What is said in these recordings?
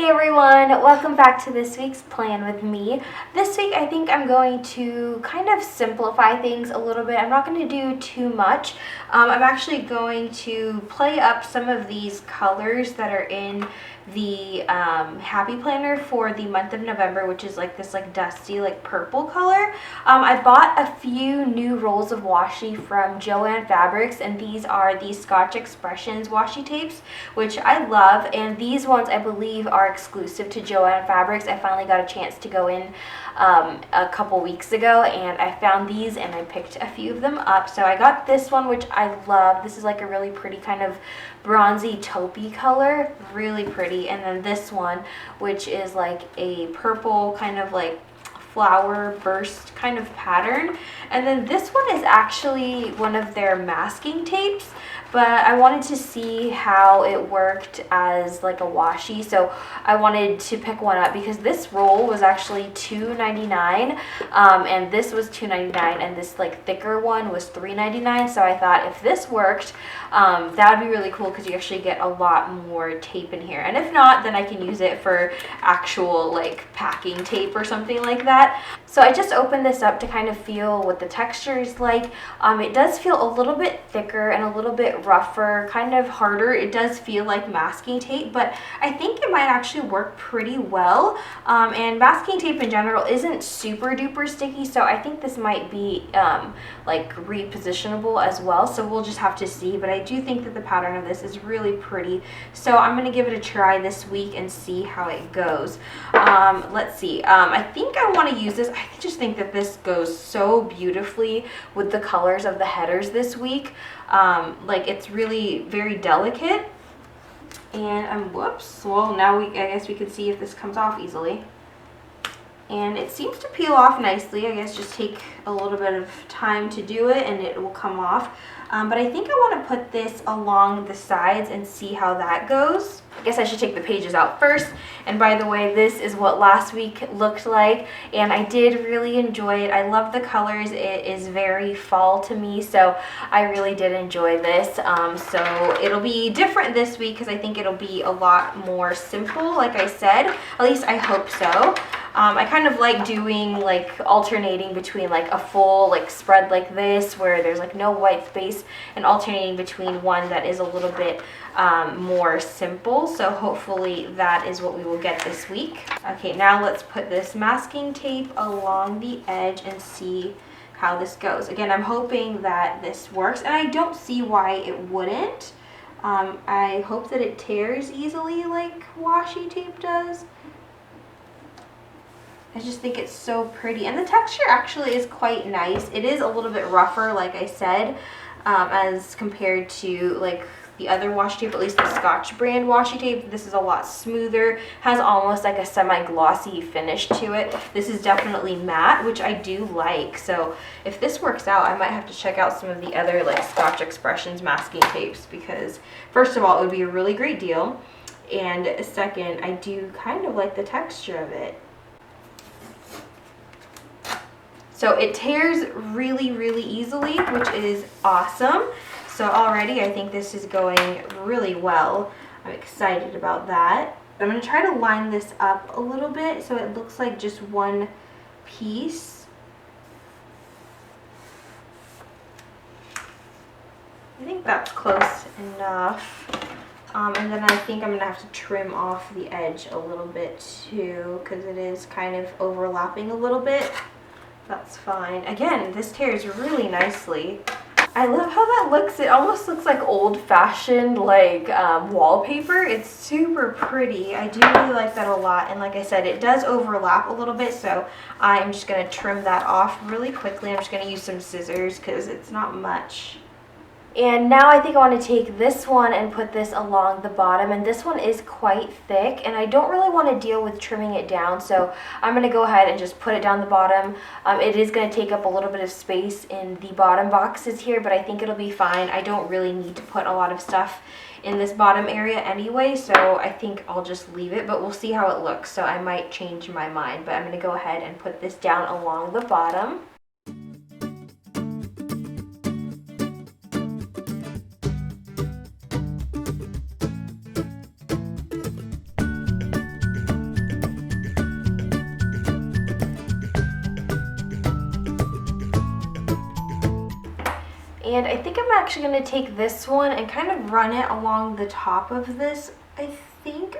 Hey everyone, welcome back to this week's plan with me. This week I think I'm going to kind of simplify things a little bit. I'm not going to do too much. I'm actually going to play up some of these colors that are in the Happy Planner for the month of November, which is like this like dusty like purple color. I bought a few new rolls of washi from Joann Fabrics, and these are the Scotch Expressions washi tapes, which I love, and these ones I believe are exclusive to Joann Fabrics. I finally got a chance to go in a couple weeks ago, and I found these and I picked a few of them up. So I got this one, which I love. This is like a really pretty kind of bronzy taupey color, really pretty. And then this one, which is like a purple kind of like flower burst kind of pattern. And then this one is actually one of their masking tapes, but I wanted to see how it worked as like a washi, so I wanted to pick one up because this roll was actually $2.99, and this was $2.99, and this like thicker one was $3.99. So I thought if this worked, that would be really cool because you actually get a lot more tape in here, and if not, then I can use it for actual like packing tape or something like that. So I just opened this up to kind of feel what the texture is like. It does feel a little bit thicker and a little bit rougher, kind of harder. It does feel like masking tape, but I think it might actually work pretty well. And masking tape in general isn't super duper sticky, so I think this might be like repositionable as well. So we'll just have to see, but I do think that the pattern of this is really pretty. So I'm gonna give it a try this week and see how it goes. Let's see. I think I want to use this. I just think that this goes so beautifully with the colors of the headers this week. Like it's really very delicate, and whoops, well now I guess we can see if this comes off easily, and it seems to peel off nicely. I guess just take a little bit of time to do it and it will come off. But I think I want to put this along the sides and see how that goes. I guess I should take the pages out first. And by the way, this is what last week looked like, and I did really enjoy it. I love the colors. It is very fall to me, so I really did enjoy this. So it'll be different this week because I think it'll be a lot more simple, like I said. At least I hope so. I kind of like doing like alternating between like a full like spread like this where there's like no white space, and alternating between one that is a little bit more simple. So hopefully that is what we will get this week. Okay, now let's put this masking tape along the edge and see how this goes. Again, I'm hoping that this works, and I don't see why it wouldn't. I hope that it tears easily like washi tape does. I just think it's so pretty, and the texture actually is quite nice. It is a little bit rougher, like I said, as compared to like the other washi tape, at least the Scotch brand washi tape. This is a lot smoother, has almost like a semi-glossy finish to it. This is definitely matte, which I do like. So if this works out, I might have to check out some of the other like Scotch Expressions masking tapes, because first of all, it would be a really great deal, and second, I do kind of like the texture of it. So it tears really, really easily, which is awesome. So already I think this is going really well. I'm excited about that. I'm going to try to line this up a little bit so it looks like just one piece. I think that's close enough. And then I think I'm going to have to trim off the edge a little bit too, because it is kind of overlapping a little bit. That's fine. Again, this tears really nicely. I love how that looks. It almost looks like old-fashioned like wallpaper. It's super pretty. I do really like that a lot, and like I said, it does overlap a little bit, so I'm just going to trim that off really quickly. I'm just going to use some scissors because it's not much. And now I think I want to take this one and put this along the bottom, and this one is quite thick, and I don't really want to deal with trimming it down, so I'm going to go ahead and just put it down the bottom. It is going to take up a little bit of space in the bottom boxes here, but I think it'll be fine. I don't really need to put a lot of stuff in this bottom area anyway, so I think I'll just leave it, but we'll see how it looks, so I might change my mind, but I'm going to go ahead and put this down along the bottom. And I think I'm actually going to take this one and kind of run it along the top of this. I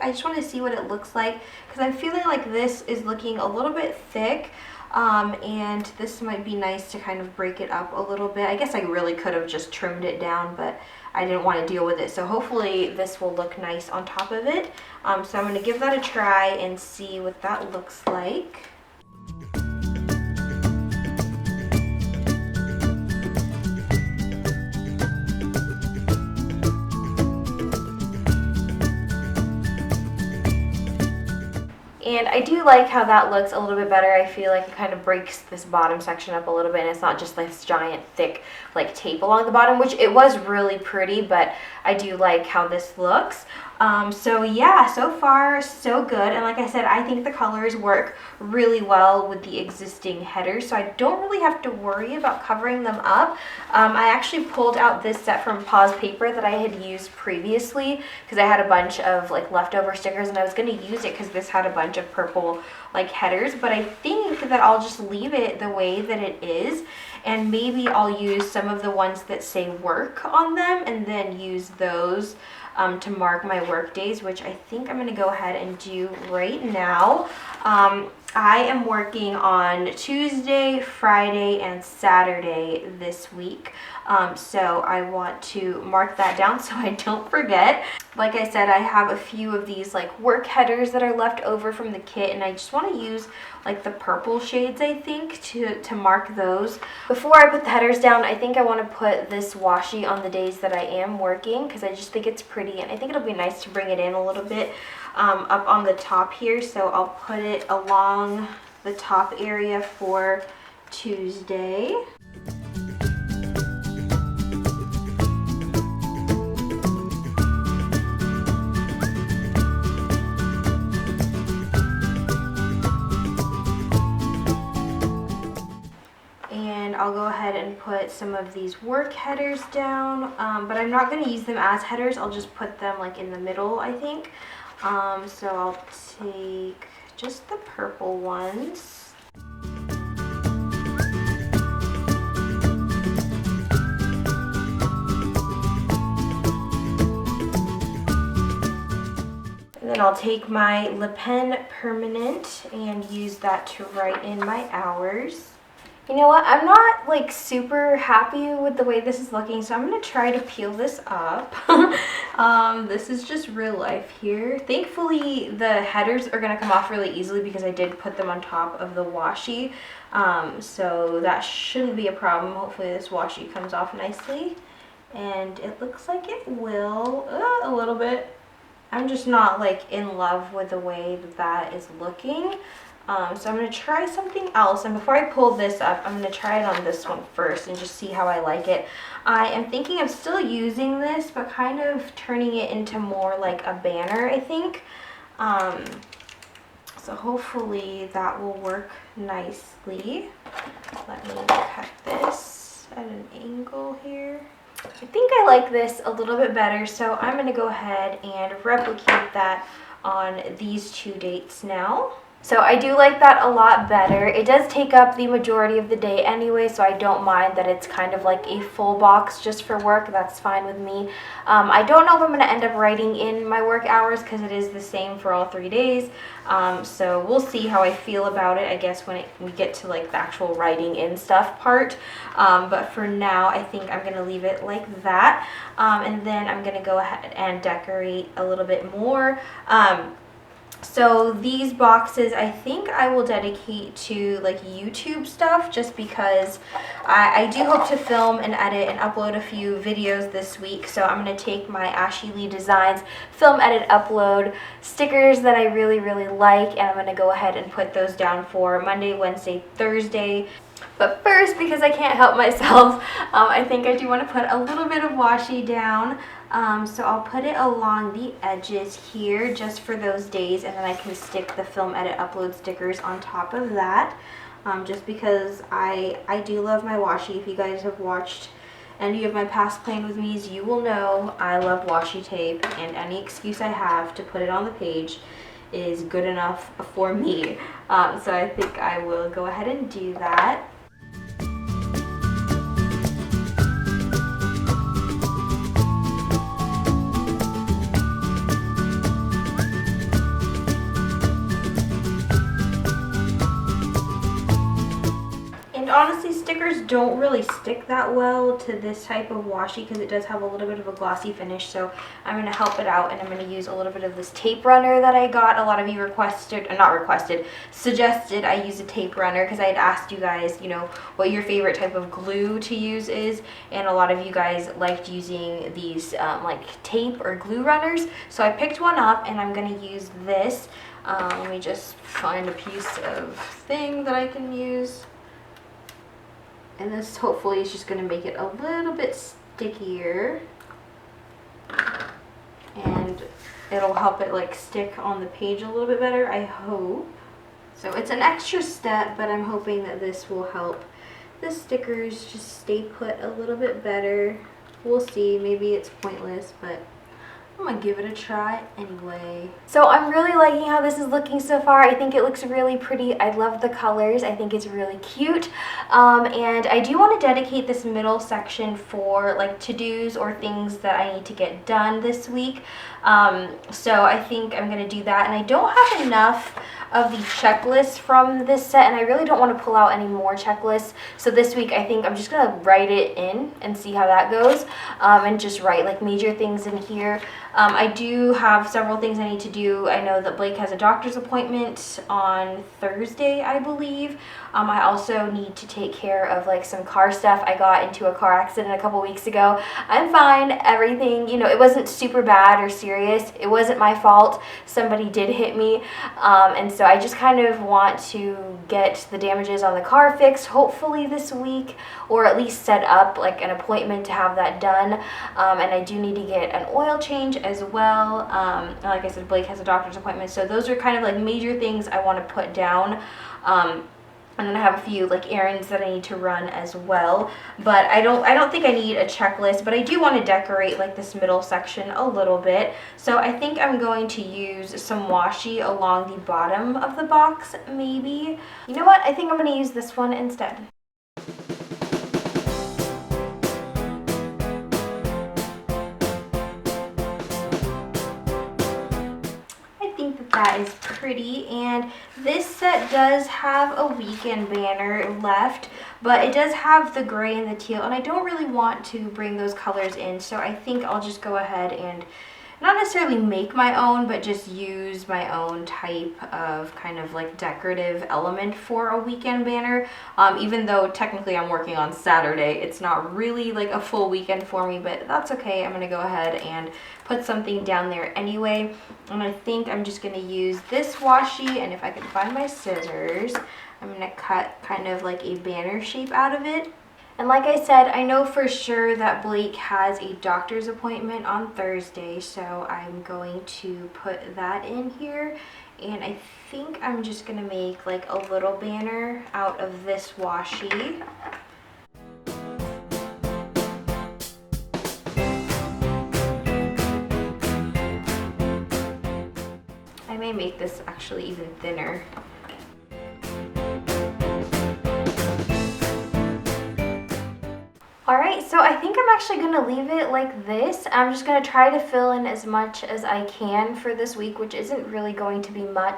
just want to see what it looks like because I'm feeling like this is looking a little bit thick, and this might be nice to kind of break it up a little bit. I guess I really could have just trimmed it down, but I didn't want to deal with it. So hopefully this will look nice on top of it. So I'm going to give that a try and see what that looks like. And I do like how that looks a little bit better. I feel like it kind of breaks this bottom section up a little bit, and it's not just this giant thick like tape along the bottom, which it was really pretty, but I do like how this looks. So yeah, so far so good. And like I said, I think the colors work really well with the existing headers, so I don't really have to worry about covering them up. I actually pulled out this set from Pause Paper that I had used previously because I had a bunch of like leftover stickers, and I was going to use it because this had a bunch of purple like headers, but I think that I'll just leave it the way that it is, and maybe I'll use some of the ones that say work on them and then use those to mark my work days, which I think I'm going to go ahead and do right now. I am working on Tuesday, Friday, and Saturday this week. So I want to mark that down so I don't forget. Like I said, I have a few of these like work headers that are left over from the kit, and I just want to use like the purple shades, I think, to mark those. Before I put the headers down, I think I want to put this washi on the days that I am working because I just think it's pretty, and I think it'll be nice to bring it in a little bit up on the top here. So I'll put it along the top area for Tuesday. I'll go ahead and put some of these work headers down, but I'm not going to use them as headers. I'll just put them like in the middle, I think. So I'll take just the purple ones. And then I'll take my Le Pen Permanent and use that to write in my hours. You know what, I'm not like super happy with the way this is looking, so I'm going to try to peel this up. This is just real life here. Thankfully, the headers are going to come off really easily because I did put them on top of the washi. So that shouldn't be a problem. Hopefully this washi comes off nicely. And it looks like it will a little bit. I'm just not like in love with the way that is looking. So I'm going to try something else, and before I pull this up, I'm going to try it on this one first and just see how I like it. I am thinking of still using this, but kind of turning it into more like a banner, I think. So hopefully that will work nicely. Let me cut this at an angle here. I think I like this a little bit better, so I'm going to go ahead and replicate that on these two dates now. So I do like that a lot better. It does take up the majority of the day anyway, so I don't mind that it's kind of like a full box just for work. That's fine with me. I don't know if I'm going to end up writing in my work hours because it is the same for all 3 days. So we'll see how I feel about it, I guess, when we get to like the actual writing in stuff part. But for now, I think I'm going to leave it like that. And then I'm going to go ahead and decorate a little bit more. So these boxes I think I will dedicate to like YouTube stuff, just because I do hope to film and edit and upload a few videos this week. So I'm going to take my Ashley Lee Designs film, edit, upload stickers that I really like, and I'm going to go ahead and put those down for Monday, Wednesday, Thursday. But first, because I can't help myself, I think I do want to put a little bit of washi down. So I'll put it along the edges here just for those days, and then I can stick the film, edit, upload stickers on top of that. Just because I do love my washi. If you guys have watched any of my past Plan With Me's, you will know I love washi tape, and any excuse I have to put it on the page is good enough for me. So I think I will go ahead and do that. stickers don't really stick that well to this type of washi because it does have a little bit of a glossy finish, so I'm going to help it out, and I'm going to use a little bit of this tape runner that I got. A lot of you suggested I use a tape runner because I had asked you guys, you know, what your favorite type of glue to use is, and a lot of you guys liked using these like tape or glue runners, so I picked one up and I'm going to use this. Let me just find a piece of thing that I can use. And this hopefully is just going to make it a little bit stickier. And it'll help it like stick on the page a little bit better, I hope. So it's an extra step, but I'm hoping that this will help the stickers just stay put a little bit better. We'll see, maybe it's pointless, but I'm gonna give it a try anyway. So I'm really liking how this is looking so far. I think it looks really pretty. I love the colors. I think it's really cute. And I do want to dedicate this middle section for like to-dos or things that I need to get done this week. So I think I'm gonna do that. And I don't have enough of the checklist from this set, and I really don't want to pull out any more checklists. So this week I think I'm just gonna write it in and see how that goes, and just write like major things in here. I do have several things I need to do. I know that Blake has a doctor's appointment on Thursday, I believe. I also need to take care of like some car stuff. I got into a car accident a couple weeks ago. I'm fine, everything, you know, it wasn't super bad or serious. It wasn't my fault. Somebody did hit me. And so I just kind of want to get the damages on the car fixed, hopefully this week, or at least set up like an appointment to have that done. And I do need to get an oil change as well. Like I said, Blake has a doctor's appointment. So those are kind of like major things I want to put down. And then I have a few like errands that I need to run as well, but I don't think I need a checklist, but I do want to decorate like this middle section a little bit. So I think I'm going to use some washi along the bottom of the box, maybe. You know what? I think I'm going to use this one instead. That is pretty, and this set does have a weekend banner left, but it does have the gray and the teal, and I don't really want to bring those colors in, so I think I'll just go ahead and not necessarily make my own, but just use my own type of kind of like decorative element for a weekend banner. Even though technically I'm working on Saturday, it's not really like a full weekend for me, but that's okay. I'm gonna go ahead and put something down there anyway. And I think I'm just gonna use this washi, and if I can find my scissors, I'm gonna cut kind of like a banner shape out of it. And like I said, I know for sure that Blake has a doctor's appointment on Thursday, so I'm going to put that in here. And I think I'm just gonna make like a little banner out of this washi. I may make this actually even thinner. Alright, so I think I'm actually going to leave it like this. I'm just going to try to fill in as much as I can for this week, which isn't really going to be much.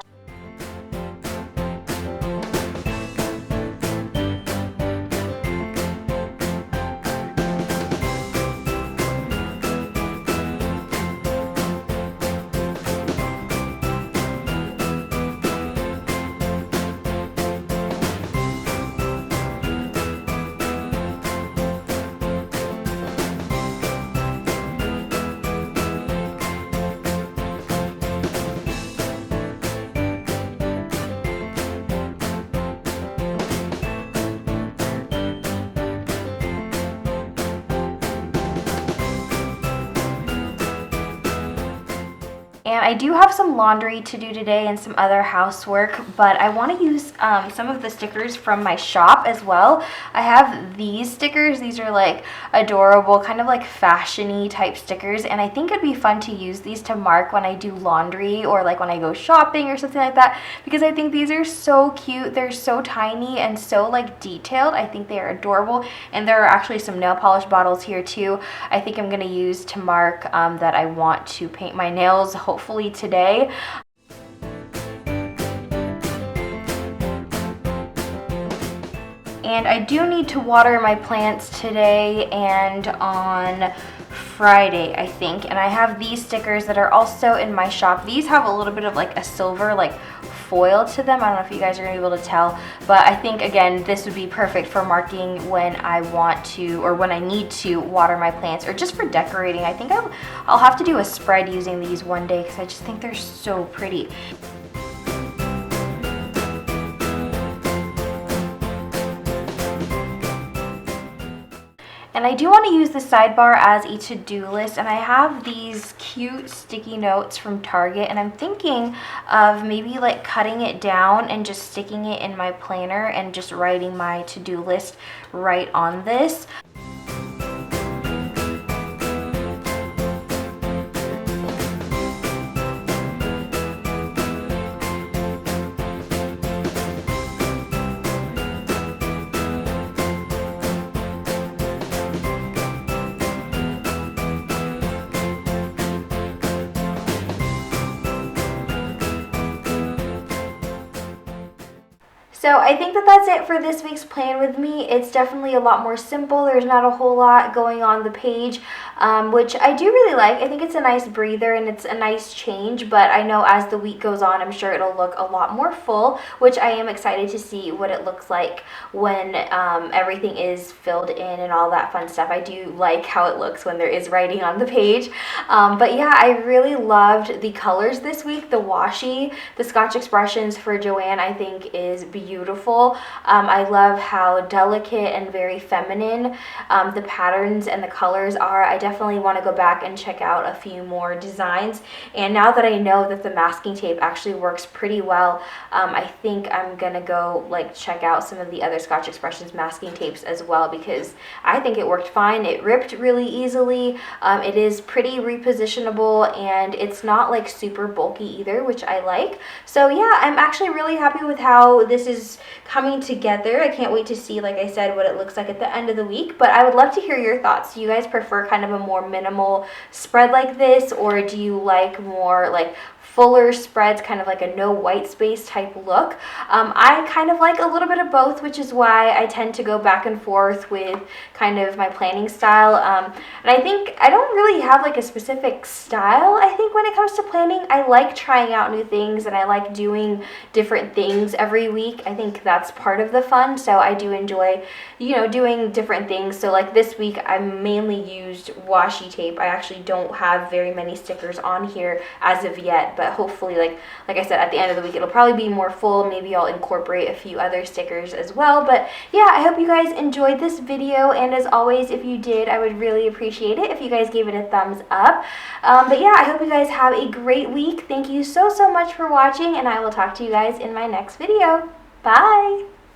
And I do have some laundry to do today and some other housework, but I want to use some of the stickers from my shop as well. I have these stickers. These are like adorable, kind of like fashion-y type stickers, and I think it'd be fun to use these to mark when I do laundry or like when I go shopping or something like that, because I think these are so cute. They're so tiny and so like detailed. I think they are adorable, and there are actually some nail polish bottles here too. I think I'm going to use to mark that I want to paint my nails hopefully today. And I do need to water my plants today and on Friday, I think. And I have these stickers that are also in my shop. These have a little bit of like a silver like foil to them. I don't know if you guys are gonna be able to tell, but I think again this would be perfect for marking when I want to or when I need to water my plants, or just for decorating. I think I'll have to do a spread using these one day because I just think they're so pretty. And I do want to use the sidebar as a to-do list, and I have these cute sticky notes from Target, and I'm thinking of maybe like cutting it down and just sticking it in my planner and just writing my to-do list right on this. So I think that that's it for this week's plan with me. It's definitely a lot more simple. There's not a whole lot going on the page, which I do really like. I think it's a nice breather and it's a nice change, but I know as the week goes on, I'm sure it'll look a lot more full, which I am excited to see what it looks like when everything is filled in and all that fun stuff. I do like how it looks when there is writing on the page. But yeah, I really loved the colors this week. The washi, the Scotch Expressions for Joanne, I think is beautiful. I love how delicate and very feminine the patterns and the colors are. I definitely want to go back and check out a few more designs, and now that I know that the masking tape actually works pretty well, I think I'm gonna go like check out some of the other Scotch Expressions masking tapes as well, because I think it worked fine. It ripped really easily. It is pretty repositionable, and it's not like super bulky either, which I like. So yeah, I'm actually really happy with how this is coming together. I can't wait to see, like I said, what it looks like at the end of the week, but I would love to hear your thoughts. Do you guys prefer kind of a more minimal spread like this, or do you like more like fuller spreads, kind of like a no white space type look? I kind of like a little bit of both, which is why I tend to go back and forth with kind of my planning style. And I think I don't really have like a specific style. I think when it comes to planning, I like trying out new things and I like doing different things every week. I think that's part of the fun. So I do enjoy, you know, doing different things. So like this week, I mainly used washi tape. I actually don't have very many stickers on here as of yet, but hopefully, like I said, at the end of the week it'll probably be more full. Maybe I'll incorporate a few other stickers as well. But yeah, I hope you guys enjoyed this video, and as always, if you did, I would really appreciate it if you guys gave it a thumbs up. But yeah, I hope you guys have a great week. Thank you so much for watching, and I will talk to you guys in my next video. Bye!